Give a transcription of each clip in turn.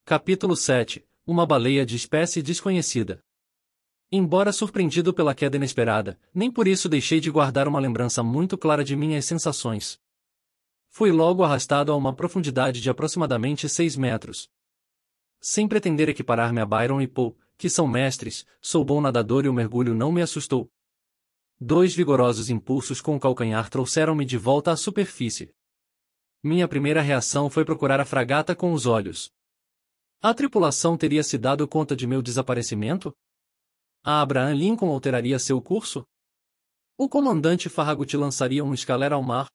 Capítulo 7. Uma baleia de espécie desconhecida. Embora surpreendido pela queda inesperada, nem por isso deixei de guardar uma lembrança muito clara de minhas sensações. Fui logo arrastado a uma profundidade de aproximadamente 6 metros. Sem pretender equiparar-me a Byron e Poe, que são mestres, sou bom nadador e o mergulho não me assustou. 2 vigorosos impulsos com o calcanhar trouxeram-me de volta à superfície. Minha primeira reação foi procurar a fragata com os olhos. A tripulação teria se dado conta de meu desaparecimento? A Abraham Lincoln alteraria seu curso? O comandante Farragut lançaria um escalera ao mar?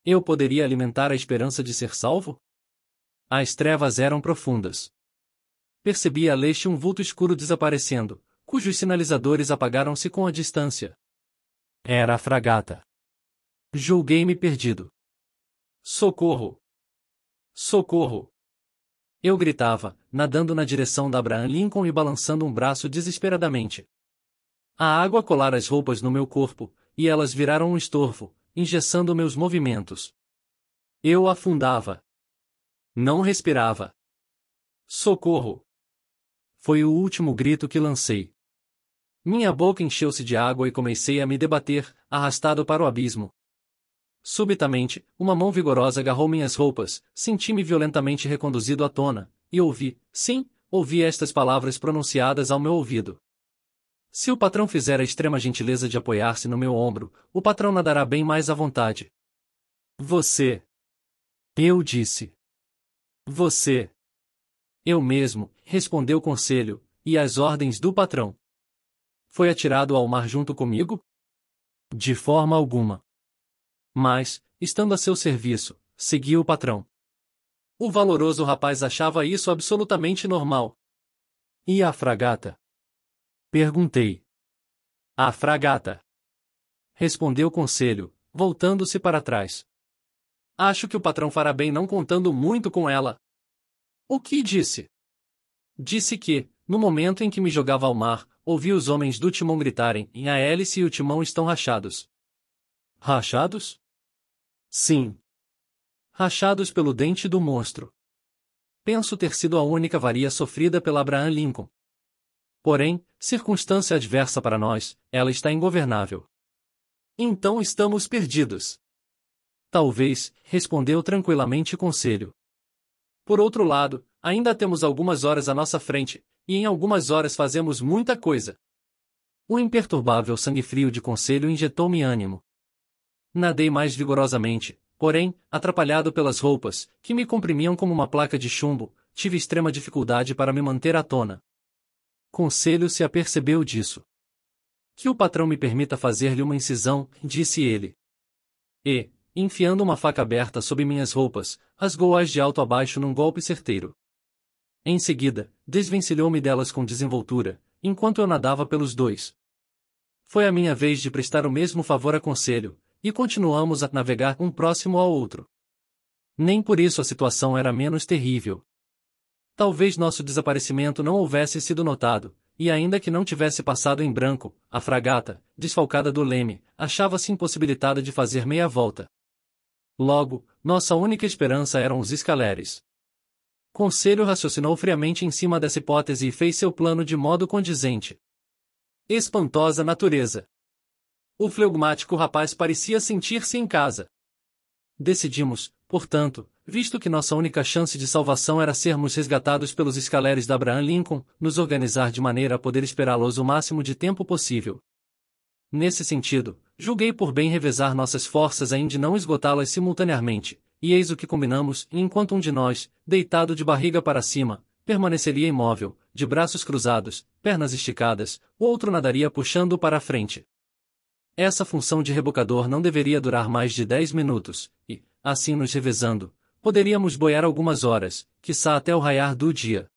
Eu poderia alimentar a esperança de ser salvo? As trevas eram profundas. Percebi a leste um vulto escuro desaparecendo, cujos sinalizadores apagaram-se com a distância. Era a fragata. Julguei-me perdido. Socorro! Socorro! Eu gritava, nadando na direção da Abraham Lincoln e balançando um braço desesperadamente. A água colara as roupas no meu corpo, e elas viraram um estorvo, engessando meus movimentos. Eu afundava. Não respirava. Socorro! Foi o último grito que lancei. Minha boca encheu-se de água e comecei a me debater, arrastado para o abismo. Subitamente, uma mão vigorosa agarrou minhas roupas, senti-me violentamente reconduzido à tona, e ouvi, sim, ouvi estas palavras pronunciadas ao meu ouvido. Se o patrão fizer a extrema gentileza de apoiar-se no meu ombro, o patrão nadará bem mais à vontade. Você. Eu disse. Você. Eu mesmo, respondeu o conselho, e as ordens do patrão. Foi atirado ao mar junto comigo? De forma alguma. Mas, estando a seu serviço, segui o patrão. O valoroso rapaz achava isso absolutamente normal. E a fragata? Perguntei. A fragata. Respondeu o conselho, voltando-se para trás. Acho que o patrão fará bem não contando muito com ela. O que disse? Disse que, no momento em que me jogava ao mar, ouvi os homens do timão gritarem, a hélice e o timão estão rachados. Rachados? Sim. Rachados pelo dente do monstro. Penso ter sido a única avaria sofrida pela Abraham Lincoln. Porém, circunstância adversa para nós, ela está ingovernável. Então estamos perdidos. Talvez, respondeu tranquilamente o conselho. Por outro lado, ainda temos algumas horas à nossa frente, e em algumas horas fazemos muita coisa. O imperturbável sangue frio de conselho injetou-me ânimo. Nadei mais vigorosamente, porém, atrapalhado pelas roupas, que me comprimiam como uma placa de chumbo, tive extrema dificuldade para me manter à tona. Conselho se apercebeu disso. Que o patrão me permita fazer-lhe uma incisão, disse ele. E, enfiando uma faca aberta sob minhas roupas, rasgou-as de alto a baixo num golpe certeiro. Em seguida, desvencilhou-me delas com desenvoltura, enquanto eu nadava pelos dois. Foi a minha vez de prestar o mesmo favor a conselho, e continuamos a navegar um próximo ao outro. Nem por isso a situação era menos terrível. Talvez nosso desaparecimento não houvesse sido notado, e ainda que não tivesse passado em branco, a fragata, desfalcada do leme, achava-se impossibilitada de fazer meia volta. Logo, nossa única esperança eram os escaleres. Conselho raciocinou friamente em cima dessa hipótese e fez seu plano de modo condizente. Espantosa natureza! O flegmático rapaz parecia sentir-se em casa. Decidimos, portanto, visto que nossa única chance de salvação era sermos resgatados pelos escaleres da Abraham Lincoln, nos organizar de maneira a poder esperá-los o máximo de tempo possível. Nesse sentido, julguei por bem revezar nossas forças a fim de não esgotá-las simultaneamente, e eis o que combinamos, enquanto um de nós, deitado de barriga para cima, permaneceria imóvel, de braços cruzados, pernas esticadas, o outro nadaria puxando para a frente. Essa função de rebocador não deveria durar mais de 10 minutos, e, assim nos revezando, poderíamos boiar algumas horas, quiçá até o raiar do dia.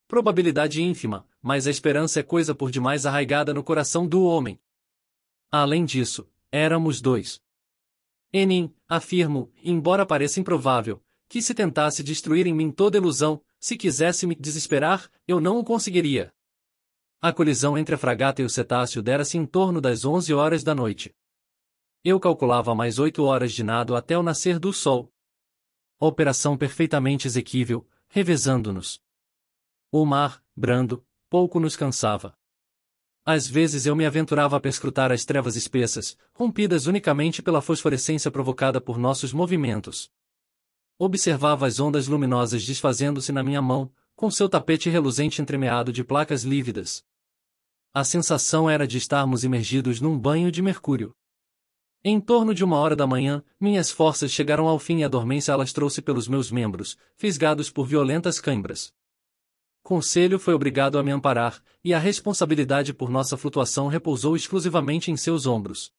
Probabilidade ínfima, mas a esperança é coisa por demais arraigada no coração do homem. Além disso, éramos dois. Enim, afirmo, embora pareça improvável, que se tentasse destruir em mim toda ilusão, se quisesse me desesperar, eu não o conseguiria. A colisão entre a fragata e o cetáceo dera-se em torno das 11 horas da noite. Eu calculava mais 8 horas de nado até o nascer do sol. Operação perfeitamente exequível, revezando-nos. O mar, brando, pouco nos cansava. Às vezes eu me aventurava a perscrutar as trevas espessas, rompidas unicamente pela fosforescência provocada por nossos movimentos. Observava as ondas luminosas desfazendo-se na minha mão, com seu tapete reluzente entremeado de placas lívidas. A sensação era de estarmos imergidos num banho de mercúrio. Em torno de 1 hora da manhã, minhas forças chegaram ao fim e a dormência alastrou-se pelos meus membros, fisgados por violentas cãibras. Conselho foi obrigado a me amparar, e a responsabilidade por nossa flutuação repousou exclusivamente em seus ombros.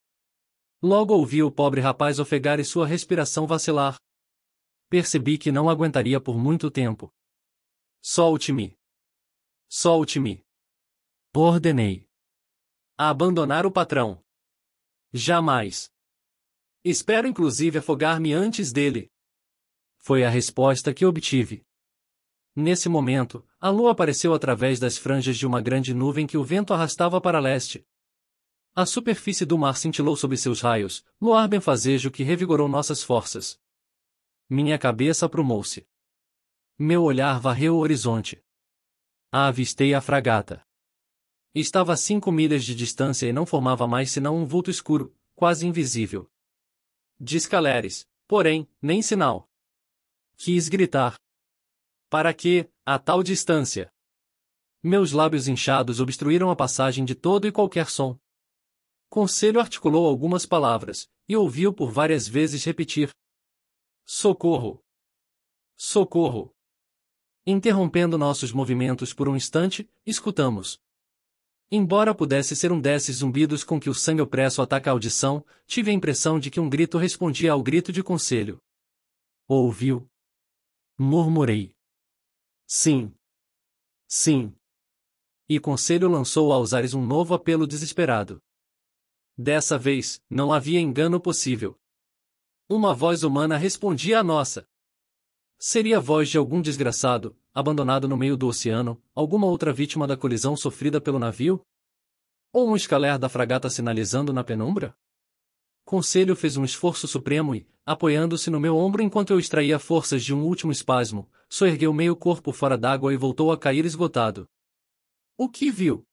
Logo ouvi o pobre rapaz ofegar e sua respiração vacilar. Percebi que não aguentaria por muito tempo. Solte-me. Solte-me. Ordenei. A abandonar o patrão. Jamais. Espero inclusive afogar-me antes dele. Foi a resposta que obtive. Nesse momento, a lua apareceu através das franjas de uma grande nuvem que o vento arrastava para leste. A superfície do mar cintilou sob seus raios, luar benfazejo que revigorou nossas forças. Minha cabeça aprumou-se. Meu olhar varreu o horizonte. Avistei a fragata. Estava a 5 milhas de distância e não formava mais senão um vulto escuro, quase invisível. De escaleres, porém, nem sinal. Quis gritar. Para que, a tal distância? Meus lábios inchados obstruíram a passagem de todo e qualquer som. Conselho articulou algumas palavras, e ouviu por várias vezes repetir: socorro! Socorro! Interrompendo nossos movimentos por um instante, escutamos. Embora pudesse ser um desses zumbidos com que o sangue opresso ataca a audição, tive a impressão de que um grito respondia ao grito de Conselho. Ouviu? Murmurei. Sim. Sim. E Conselho lançou aos ares um novo apelo desesperado. Dessa vez, não havia engano possível. Uma voz humana respondia à nossa. Seria a voz de algum desgraçado, abandonado no meio do oceano, alguma outra vítima da colisão sofrida pelo navio? Ou um escaler da fragata sinalizando na penumbra? Conselho fez um esforço supremo e, apoiando-se no meu ombro enquanto eu extraía forças de um último espasmo, soergueu meio corpo fora d'água e voltou a cair esgotado. O que viu?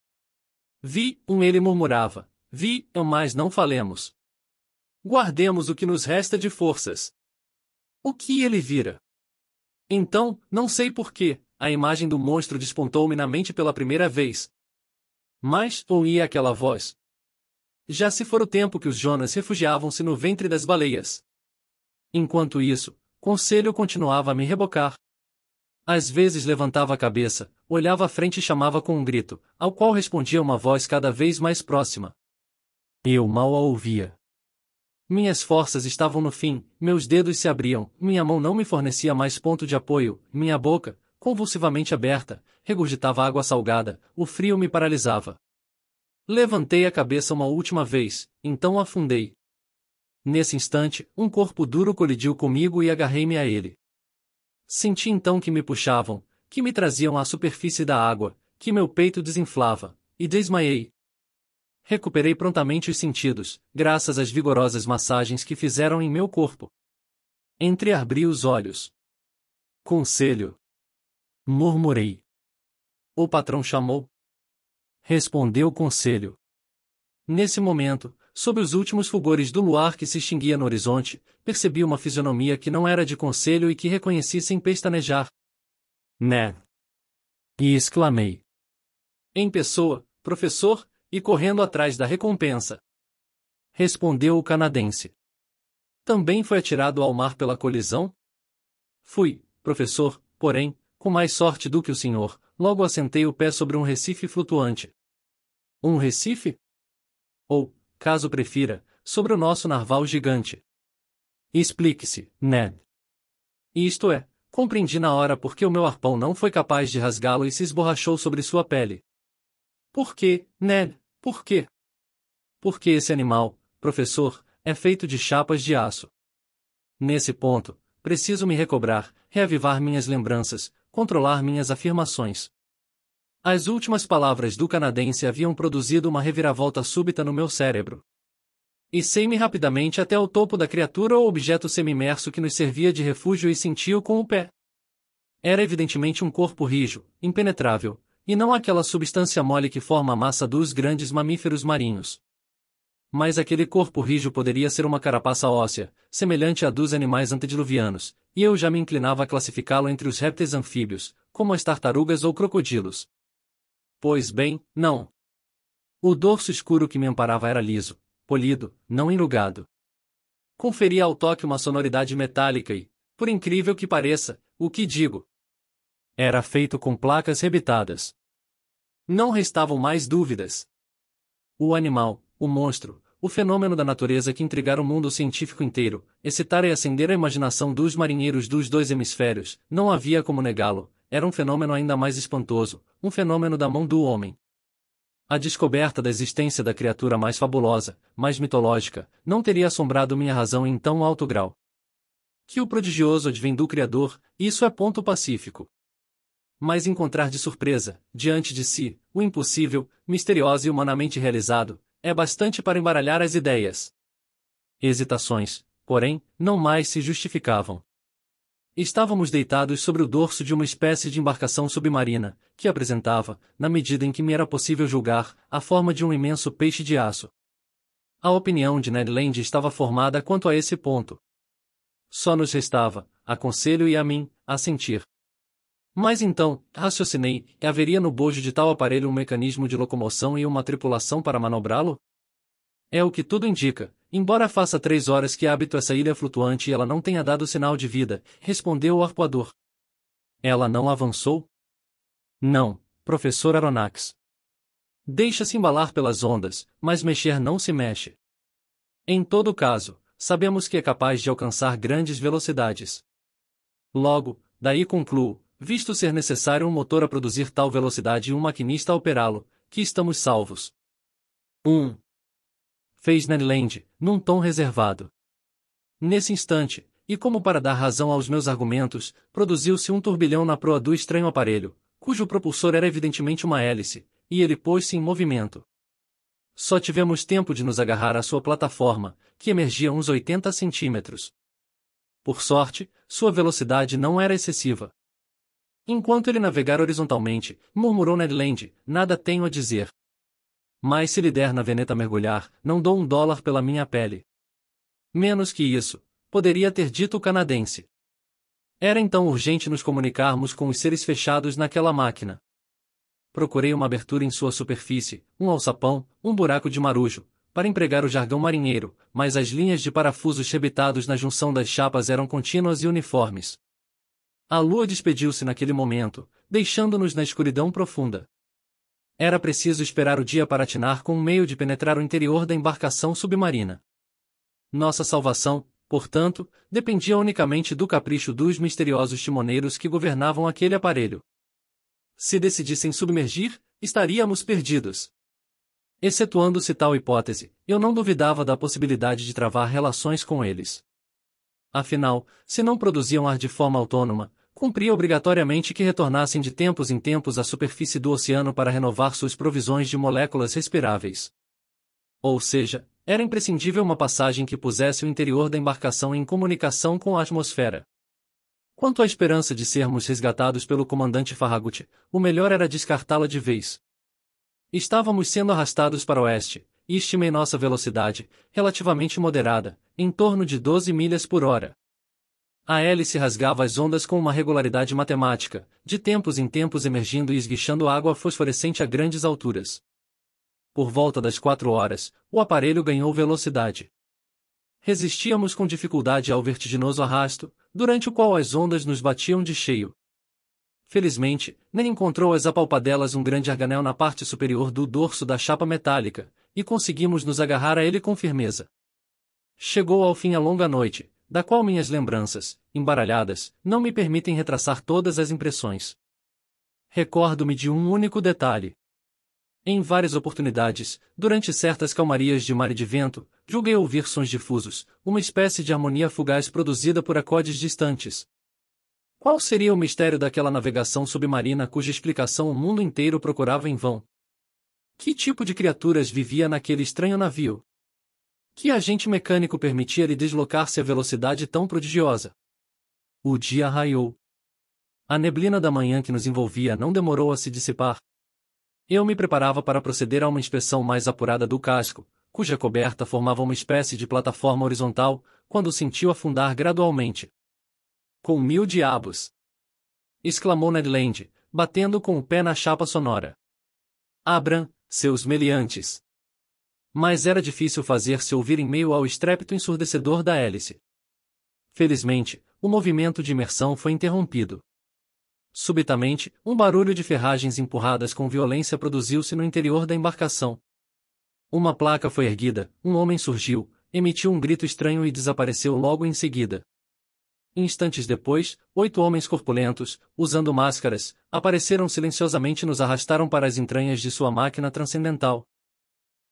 Vi, ele murmurava. Vi, mas não falemos. Guardemos o que nos resta de forças. O que ele vira? Então, não sei porquê, a imagem do monstro despontou-me na mente pela primeira vez. Mas, ouí aquela voz. Já se fora o tempo que os Jonas refugiavam-se no ventre das baleias. Enquanto isso, Conselho continuava a me rebocar. Às vezes levantava a cabeça, olhava à frente e chamava com um grito, ao qual respondia uma voz cada vez mais próxima. Eu mal a ouvia. Minhas forças estavam no fim, meus dedos se abriam, minha mão não me fornecia mais ponto de apoio, minha boca, convulsivamente aberta, regurgitava água salgada, o frio me paralisava. Levantei a cabeça uma última vez, então afundei. Nesse instante, um corpo duro colidiu comigo e agarrei-me a ele. Senti então que me puxavam, que me traziam à superfície da água, que meu peito desinflava, e desmaiei. Recuperei prontamente os sentidos, graças às vigorosas massagens que fizeram em meu corpo. Entreabri os olhos. Conselho. Murmurei. O patrão chamou. Respondeu Conselho. Nesse momento, sob os últimos fulgores do luar que se extinguia no horizonte, percebi uma fisionomia que não era de Conselho e que reconheci sem pestanejar. Né? E exclamei. Em pessoa, professor, e correndo atrás da recompensa. Respondeu o canadense. Também foi atirado ao mar pela colisão? Fui, professor, porém, com mais sorte do que o senhor, logo assentei o pé sobre um recife flutuante. Um recife? Ou, caso prefira, sobre o nosso narval gigante. Explique-se, Ned. Isto é, compreendi na hora porque o meu arpão não foi capaz de rasgá-lo e se esborrachou sobre sua pele. Por quê, Ned? Por quê? Porque esse animal, professor, é feito de chapas de aço. Nesse ponto, preciso me recobrar, reavivar minhas lembranças, controlar minhas afirmações. As últimas palavras do canadense haviam produzido uma reviravolta súbita no meu cérebro. Issei-me rapidamente até o topo da criatura ou objeto semi-imerso que nos servia de refúgio e senti-o com o pé. Era evidentemente um corpo rijo, impenetrável, e não aquela substância mole que forma a massa dos grandes mamíferos marinhos. Mas aquele corpo rijo poderia ser uma carapaça óssea, semelhante à dos animais antediluvianos, e eu já me inclinava a classificá-lo entre os répteis anfíbios, como as tartarugas ou crocodilos. Pois bem, não. O dorso escuro que me amparava era liso, polido, não enrugado. Conferia ao toque uma sonoridade metálica e, por incrível que pareça, o que digo? Era feito com placas rebitadas. Não restavam mais dúvidas. O animal, o monstro, o fenômeno da natureza que intrigara o mundo científico inteiro, excitara e acendera a imaginação dos marinheiros dos dois hemisférios, não havia como negá-lo, era um fenômeno ainda mais espantoso, um fenômeno da mão do homem. A descoberta da existência da criatura mais fabulosa, mais mitológica, não teria assombrado minha razão em tão alto grau. Que o prodigioso advém do Criador, isso é ponto pacífico. Mas encontrar de surpresa, diante de si, o impossível, misterioso e humanamente realizado, é bastante para embaralhar as ideias. Hesitações, porém, não mais se justificavam. Estávamos deitados sobre o dorso de uma espécie de embarcação submarina, que apresentava, na medida em que me era possível julgar, a forma de um imenso peixe de aço. A opinião de Ned Land estava formada quanto a esse ponto. Só nos restava, a Conselho e a mim, assentir. Mas então, raciocinei, haveria no bojo de tal aparelho um mecanismo de locomoção e uma tripulação para manobrá-lo? É o que tudo indica, embora faça 3 horas que habito essa ilha flutuante e ela não tenha dado sinal de vida, respondeu o arpoador. Ela não avançou? Não, professor Aronnax. Deixa-se embalar pelas ondas, mas mexer não se mexe. Em todo caso, sabemos que é capaz de alcançar grandes velocidades. Logo, daí concluo, visto ser necessário um motor a produzir tal velocidade e um maquinista a operá-lo, que estamos salvos. Fez Ned Land, num tom reservado. Nesse instante, e como para dar razão aos meus argumentos, produziu-se um turbilhão na proa do estranho aparelho, cujo propulsor era evidentemente uma hélice, e ele pôs-se em movimento. Só tivemos tempo de nos agarrar à sua plataforma, que emergia uns 80 centímetros. Por sorte, sua velocidade não era excessiva. Enquanto ele navegar horizontalmente, murmurou Ned Land, nada tenho a dizer. Mas se lhe der na veneta mergulhar, não dou $1 pela minha pele. Menos que isso, poderia ter dito o canadense. Era então urgente nos comunicarmos com os seres fechados naquela máquina. Procurei uma abertura em sua superfície, um alçapão, um buraco de marujo, para empregar o jargão marinheiro, mas as linhas de parafusos rebitados na junção das chapas eram contínuas e uniformes. A lua despediu-se naquele momento, deixando-nos na escuridão profunda. Era preciso esperar o dia para atinar com um meio de penetrar o interior da embarcação submarina. Nossa salvação, portanto, dependia unicamente do capricho dos misteriosos timoneiros que governavam aquele aparelho. Se decidissem submergir, estaríamos perdidos. Excetuando-se tal hipótese, eu não duvidava da possibilidade de travar relações com eles. Afinal, se não produziam ar de forma autônoma, cumpria obrigatoriamente que retornassem de tempos em tempos à superfície do oceano para renovar suas provisões de moléculas respiráveis. Ou seja, era imprescindível uma passagem que pusesse o interior da embarcação em comunicação com a atmosfera. Quanto à esperança de sermos resgatados pelo comandante Farragut, o melhor era descartá-la de vez. Estávamos sendo arrastados para o oeste, e estimei nossa velocidade, relativamente moderada, em torno de 12 milhas por hora. A hélice rasgava as ondas com uma regularidade matemática, de tempos em tempos emergindo e esguichando água fosforescente a grandes alturas. Por volta das 4 horas, o aparelho ganhou velocidade. Resistíamos com dificuldade ao vertiginoso arrasto, durante o qual as ondas nos batiam de cheio. Felizmente, nem encontrou às apalpadelas um grande arganel na parte superior do dorso da chapa metálica, e conseguimos nos agarrar a ele com firmeza. Chegou ao fim a longa noite, da qual minhas lembranças, embaralhadas, não me permitem retraçar todas as impressões. Recordo-me de um único detalhe. Em várias oportunidades, durante certas calmarias de mar e de vento, julguei ouvir sons difusos, uma espécie de harmonia fugaz produzida por acordes distantes. Qual seria o mistério daquela navegação submarina cuja explicação o mundo inteiro procurava em vão? Que tipo de criaturas vivia naquele estranho navio? Que agente mecânico permitia-lhe deslocar-se a velocidade tão prodigiosa? O dia raiou. A neblina da manhã que nos envolvia não demorou a se dissipar. Eu me preparava para proceder a uma inspeção mais apurada do casco, cuja coberta formava uma espécie de plataforma horizontal, quando o sentiu afundar gradualmente. Com mil diabos! Exclamou Ned Land, batendo com o pé na chapa sonora. Abram, seus meliantes! Mas era difícil fazer-se ouvir em meio ao estrépito ensurdecedor da hélice. Felizmente, o movimento de imersão foi interrompido. Subitamente, um barulho de ferragens empurradas com violência produziu-se no interior da embarcação. Uma placa foi erguida, um homem surgiu, emitiu um grito estranho e desapareceu logo em seguida. Instantes depois, 8 homens corpulentos, usando máscaras, apareceram silenciosamente e nos arrastaram para as entranhas de sua máquina transcendental.